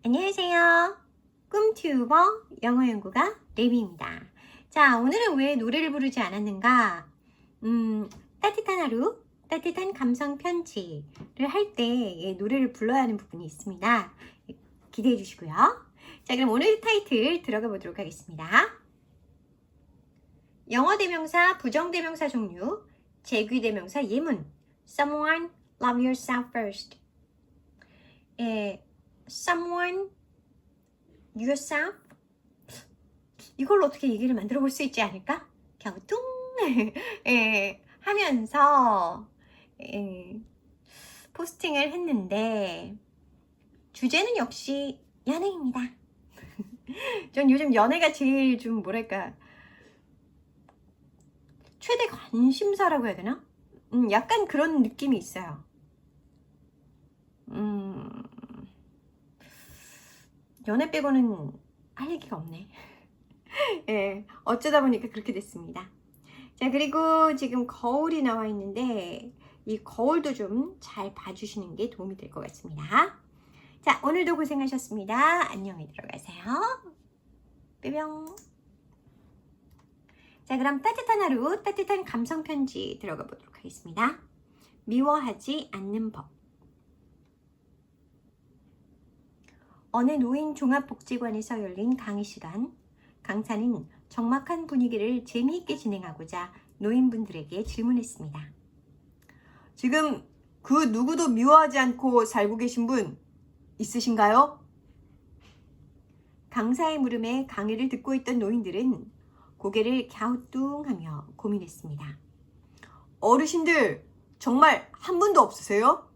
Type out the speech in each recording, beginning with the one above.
안녕하세요. 꿈튜버 영어연구가 레미입니다. 자, 오늘은 왜 노래를 부르지 않았는가? 따뜻한 하루, 따뜻한 감성 편지를 할 때 노래를 불러야 하는 부분이 있습니다. 기대해 주시고요. 자, 그럼 오늘 타이틀 들어가 보도록 하겠습니다. 영어 대명사, 부정 대명사 종류, 재귀 대명사 예문. Someone love yourself first. Someone, yourself. 이걸로 어떻게 얘기를 만들어 볼 수 있지 않을까? 갸우뚱 하면서 포스팅을 했는데 주제는 역시 연애입니다. 전 요즘 연애가 제일 좀 뭐랄까 최대 관심사라고 해야 되나? 약간 그런 느낌이 있어요. 연애 빼고는 할 얘기가 없네. 어쩌다 보니까 그렇게 됐습니다. 자, 그리고 지금 거울이 나와 있는데 이 거울도 좀 잘 봐주시는 게 도움이 될 것 같습니다. 자, 오늘도 고생하셨습니다. 안녕히 들어가세요. 뾰병. 자, 그럼 따뜻한 하루, 따뜻한 감성 편지 들어가 보도록 하겠습니다. 미워하지 않는 법. 어느 노인 종합복지관에서 열린 강의 시간, 강사는 적막한 분위기를 재미있게 진행하고자 노인분들에게 질문했습니다. 지금 그 누구도 미워하지 않고 살고 계신 분 있으신가요? 강사의 물음에 강의를 듣고 있던 노인들은 고개를 갸우뚱하며 고민했습니다. 어르신들 정말 한 분도 없으세요?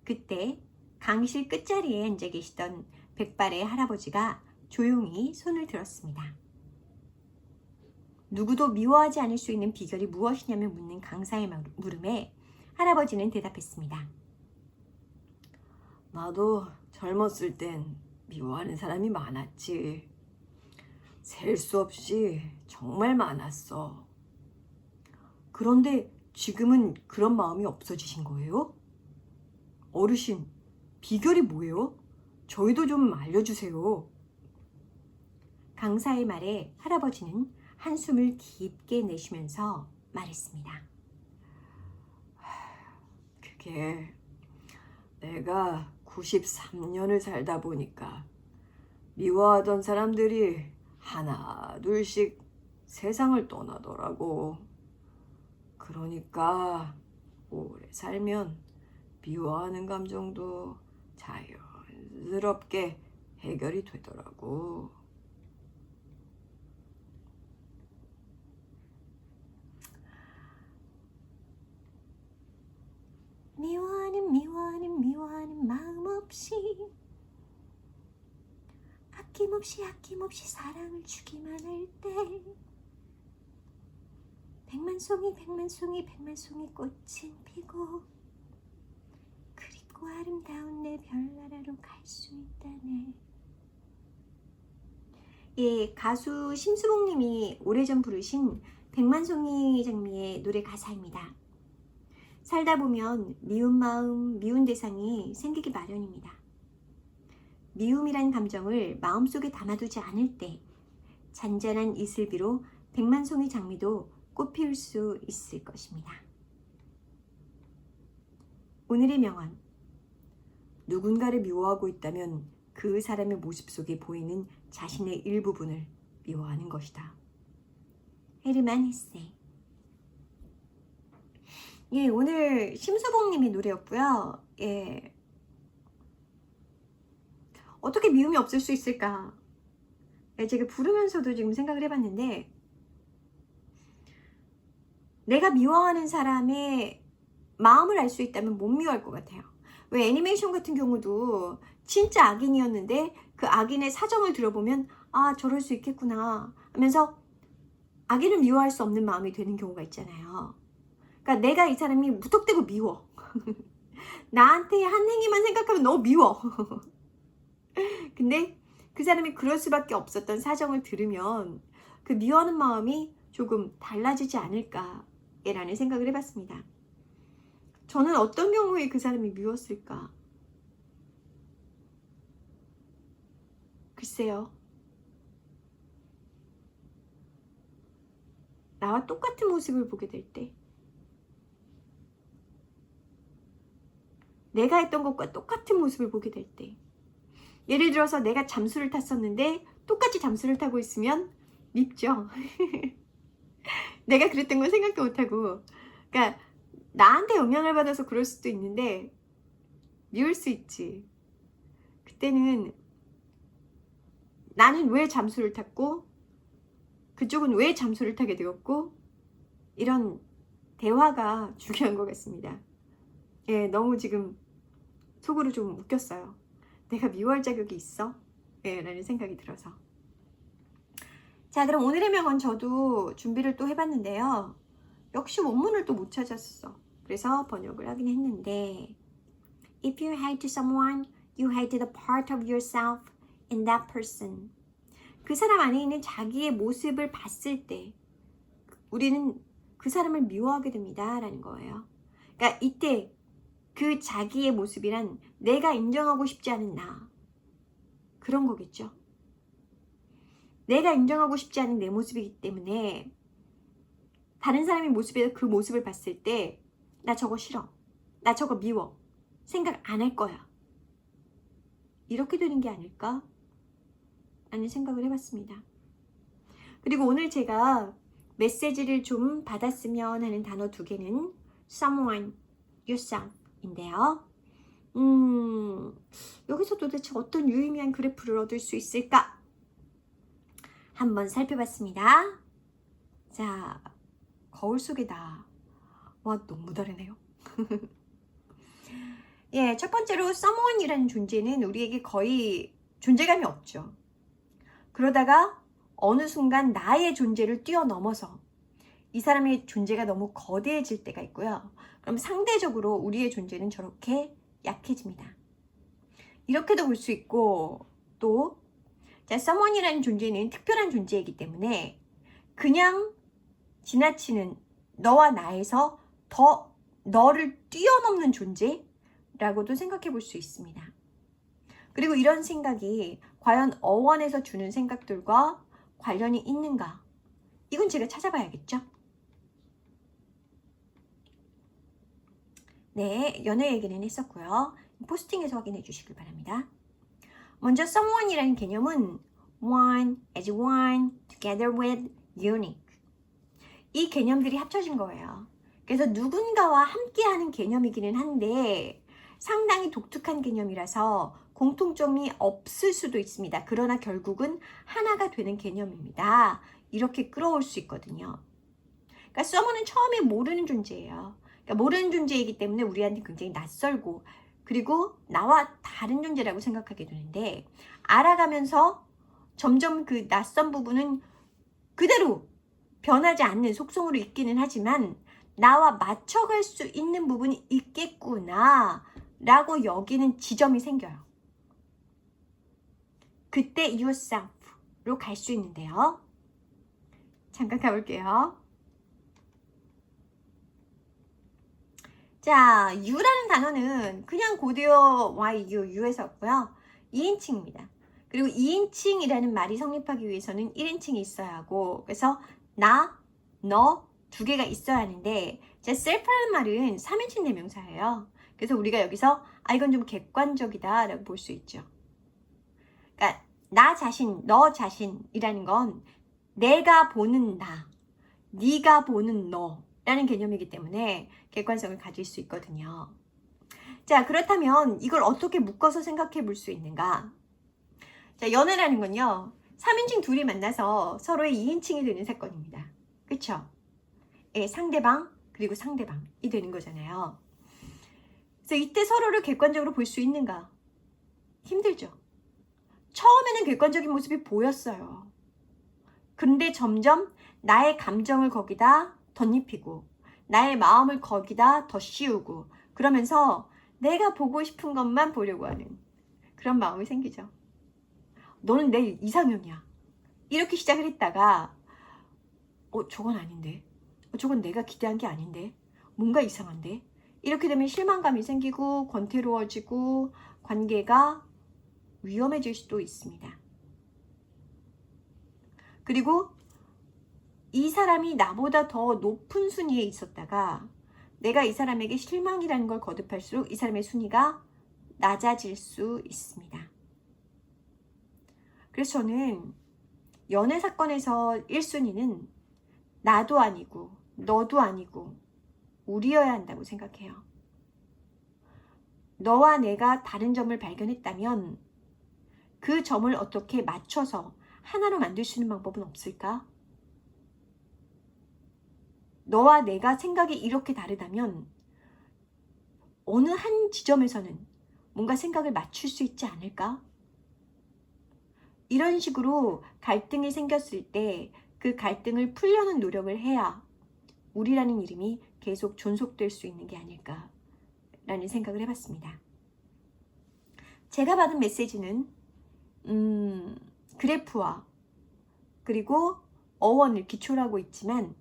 그때 강의실 끝자리에 앉아 계시던 백발의 할아버지가 조용히 손을 들었습니다. 누구도 미워하지 않을 수 있는 비결이 무엇이냐며 묻는 강사의 물음에 할아버지는 대답했습니다. 나도 젊었을 땐 미워하는 사람이 많았지. 셀 수 없이 정말 많았어. 그런데 지금은 그런 마음이 없어지신 거예요? 어르신, 비결이 뭐예요? 저희도 좀 알려주세요. 강사의 말에 할아버지는 한숨을 깊게 내쉬면서 말했습니다. 그게 내가 93년을 살다 보니까 미워하던 사람들이 하나 둘씩 세상을 떠나더라고. 그러니까 오래 살면 미워하는 감정도 자연스럽게 해결이 되더라고. 미워하는 마음 없이 아낌없이 사랑을 주기만 할 때 백만송이 꽃은 피고 그립고 아름다운 내 별나라로 갈 수 있다네. 가수 심수봉님이 오래전 부르신 백만송이 장미의 노래 가사입니다. 살다 보면 미운 마음, 미운 대상이 생기기 마련입니다. 미움이란 감정을 마음속에 담아두지 않을 때 잔잔한 이슬비로 백만송이 장미도 꽃 피울 수 있을 것입니다. 오늘의 명언. 누군가를 미워하고 있다면 그 사람의 모습 속에 보이는 자신의 일부분을 미워하는 것이다. 헤르만 헤세. 오늘 심수봉님의 노래였고요. 어떻게 미움이 없을 수 있을까? 제가 부르면서도 지금 생각을 해봤는데 내가 미워하는 사람의 마음을 알 수 있다면 못 미워할 것 같아요. 왜 애니메이션 같은 경우도 진짜 악인이었는데 그 악인의 사정을 들어보면 아 저럴 수 있겠구나 하면서 악인을 미워할 수 없는 마음이 되는 경우가 있잖아요. 그러니까 내가 이 사람이 무턱대고 미워. 나한테 한 행위만 생각하면 너무 미워. 근데 그 사람이 그럴 수밖에 없었던 사정을 들으면 그 미워하는 마음이 조금 달라지지 않을까라는 생각을 해봤습니다. 저는 어떤 경우에 그 사람이 미웠을까? 글쎄요. 나와 똑같은 모습을 보게 될 때, 내가 했던 것과 똑같은 모습을 보게 될 때, 예를 들어서 내가 잠수를 탔었는데 똑같이 잠수를 타고 있으면 밉죠. 내가 그랬던 걸 생각도 못하고, 그러니까 나한테 영향을 받아서 그럴 수도 있는데 미울 수 있지. 그때는 나는 왜 잠수를 탔고 그쪽은 왜 잠수를 타게 되었고, 이런 대화가 중요한 것 같습니다. 예, 너무 지금 속으로 좀 웃겼어요. 내가 미워할 자격이 있어? 예, 라는 생각이 들어서. 자, 그럼 오늘의 명언 저도 준비를 또 해봤는데요. 역시 원문을 또 못 찾았어. 그래서 번역을 하긴 했는데, If you hate someone, you hate the part of yourself in that person. 그 사람 안에 있는 자기의 모습을 봤을 때 우리는 그 사람을 미워하게 됩니다. 라는 거예요. 그러니까 이때 그 자기의 모습이란 내가 인정하고 싶지 않은 나. 그런 거겠죠. 내가 인정하고 싶지 않은 내 모습이기 때문에 다른 사람의 모습에서 그 모습을 봤을 때 나 저거 싫어. 나 저거 미워. 생각 안 할 거야. 이렇게 되는 게 아닐까? 라는 생각을 해봤습니다. 그리고 오늘 제가 메시지를 좀 받았으면 하는 단어 2개는 someone, yourself인데요. 여기서 도대체 어떤 유의미한 그래프를 얻을 수 있을까? 한번 살펴봤습니다. 자, 거울 속에다. 와, 너무 다르네요. 예, 첫 번째로 someone이라는 존재는 우리에게 거의 존재감이 없죠. 그러다가 어느 순간 나의 존재를 뛰어넘어서 이 사람의 존재가 너무 거대해질 때가 있고요. 그럼 상대적으로 우리의 존재는 저렇게 약해집니다. 이렇게도 볼 수 있고, 또 자, someone이라는 존재는 특별한 존재이기 때문에 그냥 지나치는 너와 나에서 더 너를 뛰어넘는 존재라고도 생각해 볼 수 있습니다. 그리고 이런 생각이 과연 어원에서 주는 생각들과 관련이 있는가? 이건 제가 찾아봐야겠죠? 네, 연애 얘기는 했었고요. 포스팅에서 확인해 주시길 바랍니다. 먼저 someone이라는 개념은 one, as one, together with, unique. 이 개념들이 합쳐진 거예요. 그래서 누군가와 함께하는 개념이기는 한데 상당히 독특한 개념이라서 공통점이 없을 수도 있습니다. 그러나 결국은 하나가 되는 개념입니다. 이렇게 끌어올 수 있거든요. 그러니까 someone은 처음에 모르는 존재예요. 그러니까 모르는 존재이기 때문에 우리한테 굉장히 낯설고, 그리고 나와 다른 존재라고 생각하게 되는데, 알아가면서 점점 그 낯선 부분은 그대로 변하지 않는 속성으로 있기는 하지만 나와 맞춰갈 수 있는 부분이 있겠구나 라고 여기는 지점이 생겨요. 그때 yourself로 갈 수 있는데요. 잠깐 가볼게요. 자, you라는 단어는 그냥 고대어 yu에서 왔고요. 2인칭입니다. 그리고 2인칭이라는 말이 성립하기 위해서는 1인칭이 있어야 하고, 그래서 나, 너 두 개가 있어야 하는데, 제 self라는 말은 3인칭 대명사예요. 그래서 우리가 여기서 이건 좀 객관적이다 라고 볼 수 있죠. 그러니까 나 자신, 너 자신이라는 건 내가 보는 나, 네가 보는 너 라는 개념이기 때문에 객관성을 가질 수 있거든요. 자, 그렇다면 이걸 어떻게 묶어서 생각해 볼 수 있는가? 자, 연애라는 건요, 3인칭 둘이 만나서 서로의 2인칭이 되는 사건입니다. 그쵸? 예, 상대방 그리고 상대방이 되는 거잖아요. 그래서 이때 서로를 객관적으로 볼 수 있는가? 힘들죠. 처음에는 객관적인 모습이 보였어요. 그런데 점점 나의 감정을 거기다 덧입히고 나의 마음을 거기다 더 씌우고 그러면서 내가 보고 싶은 것만 보려고 하는 그런 마음이 생기죠. 너는 내 이상형이야. 이렇게 시작을 했다가 저건 아닌데. 저건 내가 기대한 게 아닌데. 뭔가 이상한데. 이렇게 되면 실망감이 생기고 권태로워지고 관계가 위험해질 수도 있습니다. 그리고 이 사람이 나보다 더 높은 순위에 있었다가 내가 이 사람에게 실망이라는 걸 거듭할수록 이 사람의 순위가 낮아질 수 있습니다. 그래서 저는 연애 사건에서 1순위는 나도 아니고 너도 아니고 우리여야 한다고 생각해요. 너와 내가 다른 점을 발견했다면 그 점을 어떻게 맞춰서 하나로 만들 수 있는 방법은 없을까? 너와 내가 생각이 이렇게 다르다면 어느 한 지점에서는 뭔가 생각을 맞출 수 있지 않을까? 이런 식으로 갈등이 생겼을 때 그 갈등을 풀려는 노력을 해야 우리라는 이름이 계속 존속될 수 있는 게 아닐까라는 생각을 해봤습니다. 제가 받은 메시지는 그래프와 그리고 어원을 기초로 하고 있지만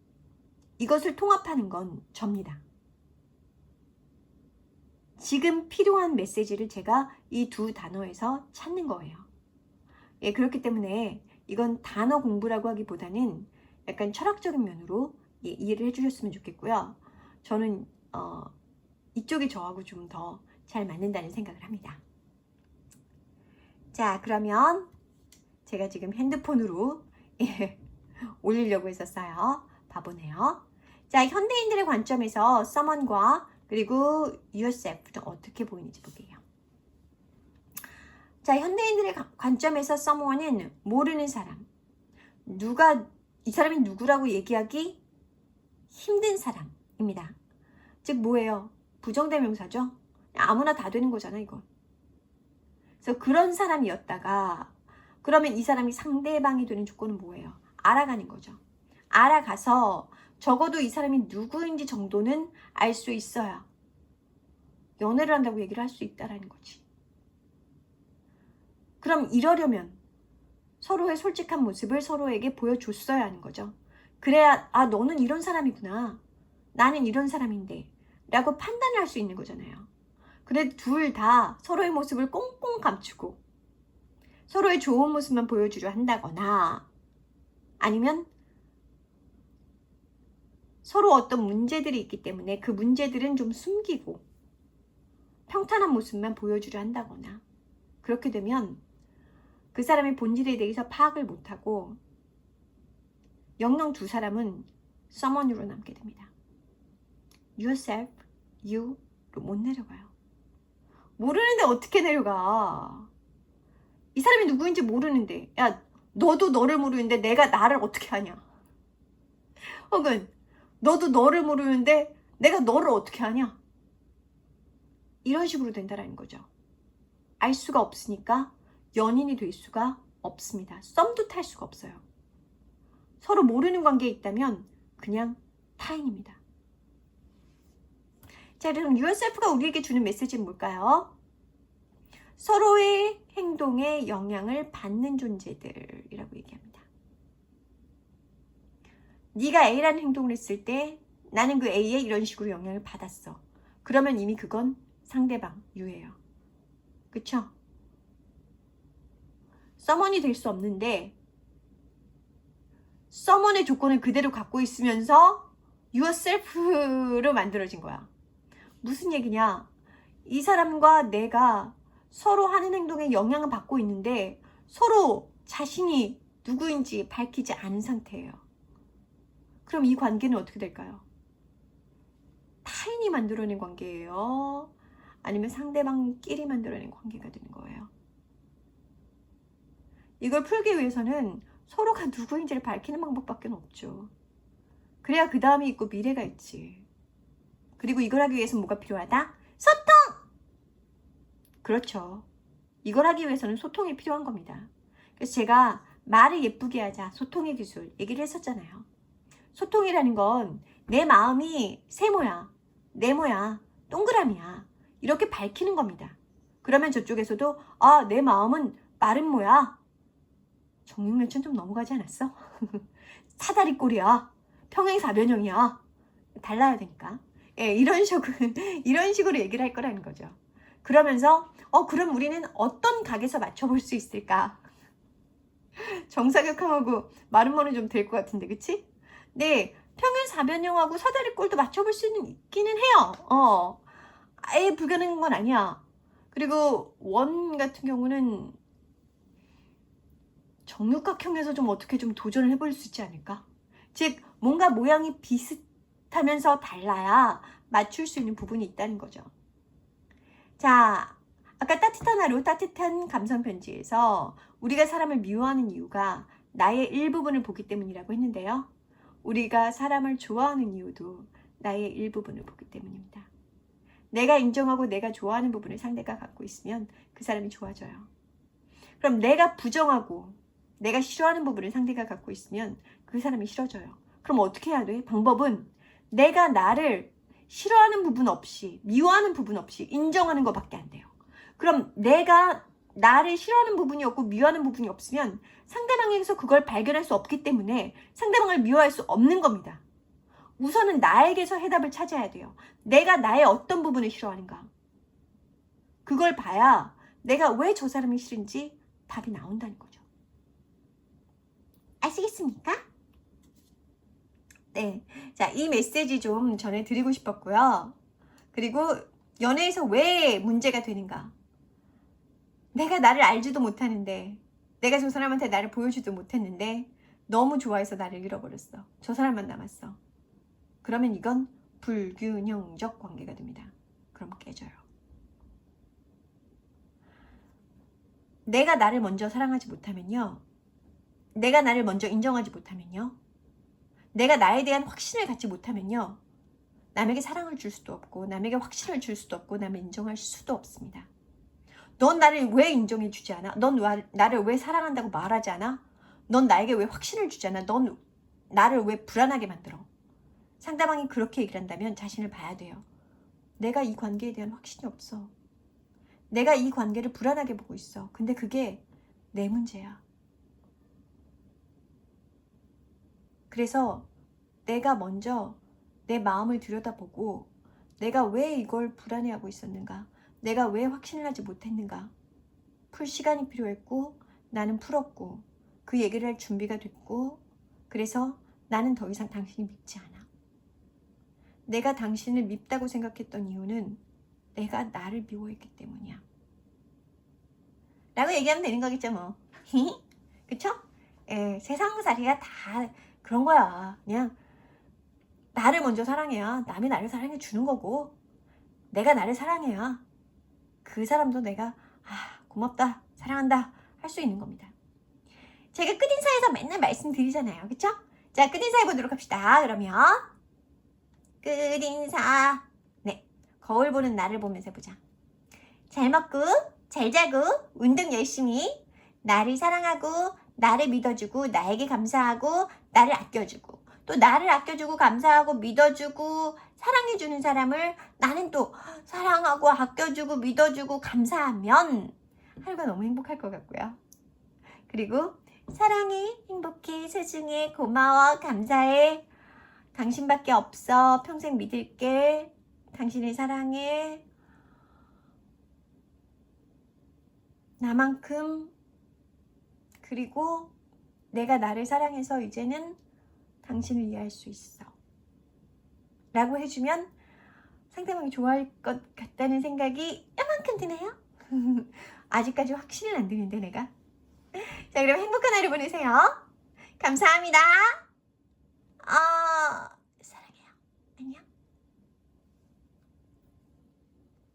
이것을 통합하는 건 접니다. 지금 필요한 메시지를 제가 이 두 단어에서 찾는 거예요. 예, 그렇기 때문에 이건 단어 공부라고 하기보다는 약간 철학적인 면으로 이해를 해주셨으면 좋겠고요. 저는 이쪽이 저하고 좀 더 잘 맞는다는 생각을 합니다. 자, 그러면 제가 지금 핸드폰으로 올리려고 했었어요. 바보네요. 자, 현대인들의 관점에서 someone과 그리고 yourself는 어떻게 보이는지 볼게요. 자, 현대인들의 관점에서 someone은 모르는 사람, 이 사람이 누구라고 얘기하기 힘든 사람입니다. 즉 뭐예요? 부정대명사죠? 아무나 다 되는 거잖아, 이거. 그래서 그런 사람이었다가 그러면 이 사람이 상대방이 되는 조건은 뭐예요? 알아가는 거죠. 알아가서 적어도 이 사람이 누구인지 정도는 알 수 있어야 연애를 한다고 얘기를 할 수 있다라는 거지. 그럼 이러려면 서로의 솔직한 모습을 서로에게 보여줬어야 하는 거죠. 그래야 너는 이런 사람이구나. 나는 이런 사람인데 라고 판단을 할 수 있는 거잖아요. 그래도 둘 다 서로의 모습을 꽁꽁 감추고 서로의 좋은 모습만 보여주려 한다거나 아니면 서로 어떤 문제들이 있기 때문에 그 문제들은 좀 숨기고 평탄한 모습만 보여주려 한다거나 그렇게 되면 그 사람의 본질에 대해서 파악을 못하고 영영 두 사람은 someone으로 남게 됩니다. yourself, you로 못 내려가요. 모르는데 어떻게 내려가? 이 사람이 누구인지 모르는데 야, 너도 너를 모르는데 내가 나를 어떻게 아냐? 혹은 너도 너를 모르는데 내가 너를 어떻게 아냐? 이런 식으로 된다라는 거죠. 알 수가 없으니까 연인이 될 수가 없습니다. 썸도 탈 수가 없어요. 서로 모르는 관계에 있다면 그냥 타인입니다. 자, 그럼 yourself가 우리에게 주는 메시지는 뭘까요? 서로의 행동에 영향을 받는 존재들이라고 얘기합니다. 네가 A라는 행동을 했을 때 나는 그 A에 이런 식으로 영향을 받았어. 그러면 이미 그건 상대방, you예요. 그쵸? someone이 될 수 없는데 someone의 조건을 그대로 갖고 있으면서 yourself로 만들어진 거야. 무슨 얘기냐? 이 사람과 내가 서로 하는 행동에 영향을 받고 있는데 서로 자신이 누구인지 밝히지 않은 상태예요. 그럼 이 관계는 어떻게 될까요? 타인이 만들어낸 관계예요? 아니면 상대방끼리 만들어낸 관계가 되는 거예요? 이걸 풀기 위해서는 서로가 누구인지를 밝히는 방법밖에 없죠. 그래야 그 다음이 있고 미래가 있지. 그리고 이걸 하기 위해서는 뭐가 필요하다? 소통! 그렇죠. 이걸 하기 위해서는 소통이 필요한 겁니다. 그래서 제가 말을 예쁘게 하자, 소통의 기술 얘기를 했었잖아요. 소통이라는 건 내 마음이 세모야, 네모야, 동그라미야 이렇게 밝히는 겁니다. 그러면 저쪽에서도 내 마음은 마른 모야. 정육면천 좀 넘어가지 않았어? 사다리꼴이야. 평행사변형이야. 달라야 되니까. 예, 이런 식으로 얘기를 할 거라는 거죠. 그러면서 그럼 우리는 어떤 각에서 맞춰볼 수 있을까? 정사각형하고 마름모는 좀 될 것 같은데, 그치? 네, 평행 사변형하고 사다리꼴도 맞춰볼 수는 있기는 해요. 아예 불가능한 건 아니야. 그리고 원 같은 경우는 정육각형에서 좀 어떻게 좀 도전을 해볼 수 있지 않을까? 즉, 뭔가 모양이 비슷하면서 달라야 맞출 수 있는 부분이 있다는 거죠. 자, 아까 따뜻한 하루, 따뜻한 감성 편지에서 우리가 사람을 미워하는 이유가 나의 일부분을 보기 때문이라고 했는데요. 우리가 사람을 좋아하는 이유도 나의 일부분을 보기 때문입니다. 내가 인정하고 내가 좋아하는 부분을 상대가 갖고 있으면 그 사람이 좋아져요. 그럼 내가 부정하고 내가 싫어하는 부분을 상대가 갖고 있으면 그 사람이 싫어져요. 그럼 어떻게 해야 돼? 방법은 내가 나를 싫어하는 부분 없이, 미워하는 부분 없이 인정하는 것밖에 안 돼요. 그럼 내가 나를 싫어하는 부분이 없고 미워하는 부분이 없으면 상대방에게서 그걸 발견할 수 없기 때문에 상대방을 미워할 수 없는 겁니다. 우선은 나에게서 해답을 찾아야 돼요. 내가 나의 어떤 부분을 싫어하는가. 그걸 봐야 내가 왜 저 사람이 싫은지 답이 나온다는 거죠. 아시겠습니까? 네. 자, 이 메시지 좀 전해드리고 싶었고요. 그리고 연애에서 왜 문제가 되는가. 내가 나를 알지도 못하는데, 내가 저 사람한테 나를 보여주지도 못했는데 너무 좋아해서 나를 잃어버렸어. 저 사람만 남았어. 그러면 이건 불균형적 관계가 됩니다. 그럼 깨져요. 내가 나를 먼저 사랑하지 못하면요. 내가 나를 먼저 인정하지 못하면요. 내가 나에 대한 확신을 갖지 못하면요. 남에게 사랑을 줄 수도 없고 남에게 확신을 줄 수도 없고 남을 인정할 수도 없습니다. 넌 나를 왜 인정해 주지 않아? 넌 나를 왜 사랑한다고 말하지 않아? 넌 나에게 왜 확신을 주지 않아? 넌 나를 왜 불안하게 만들어? 상대방이 그렇게 얘기를 한다면 자신을 봐야 돼요. 내가 이 관계에 대한 확신이 없어. 내가 이 관계를 불안하게 보고 있어. 근데 그게 내 문제야. 그래서 내가 먼저 내 마음을 들여다보고 내가 왜 이걸 불안해하고 있었는가? 내가 왜 확신을 하지 못했는가? 풀 시간이 필요했고 나는 풀었고 그 얘기를 할 준비가 됐고 그래서 나는 더 이상 당신이 밉지 않아. 내가 당신을 밉다고 생각했던 이유는 내가 나를 미워했기 때문이야. 라고 얘기하면 되는 거겠죠 뭐. 그쵸? 세상살이가 다 그런 거야. 그냥 나를 먼저 사랑해야 남이 나를 사랑해 주는 거고 내가 나를 사랑해야 그 사람도 내가 고맙다 사랑한다 할 수 있는 겁니다. 제가 끝인사에서 맨날 말씀드리잖아요. 그쵸? 자, 끝인사 해보도록 합시다. 그러면 끝인사. 네, 거울 보는 나를 보면서 해보자. 잘 먹고 잘 자고 운동 열심히 나를 사랑하고 나를 믿어주고 나에게 감사하고 나를 아껴주고 또 나를 아껴주고 감사하고 믿어주고 사랑해주는 사람을 나는 또 사랑하고 아껴주고 믿어주고 감사하면 하루가 너무 행복할 것 같고요. 그리고 사랑해, 행복해, 소중해, 고마워, 감사해. 당신밖에 없어. 평생 믿을게. 당신을 사랑해. 나만큼. 그리고 내가 나를 사랑해서 이제는 당신을 이해할 수 있어. 라고 해주면 상대방이 좋아할 것 같다는 생각이 이만큼 드네요. 아직까지 확신은 안 드는데 내가. 자, 그럼 행복한 하루 보내세요. 감사합니다. 사랑해요. 안녕.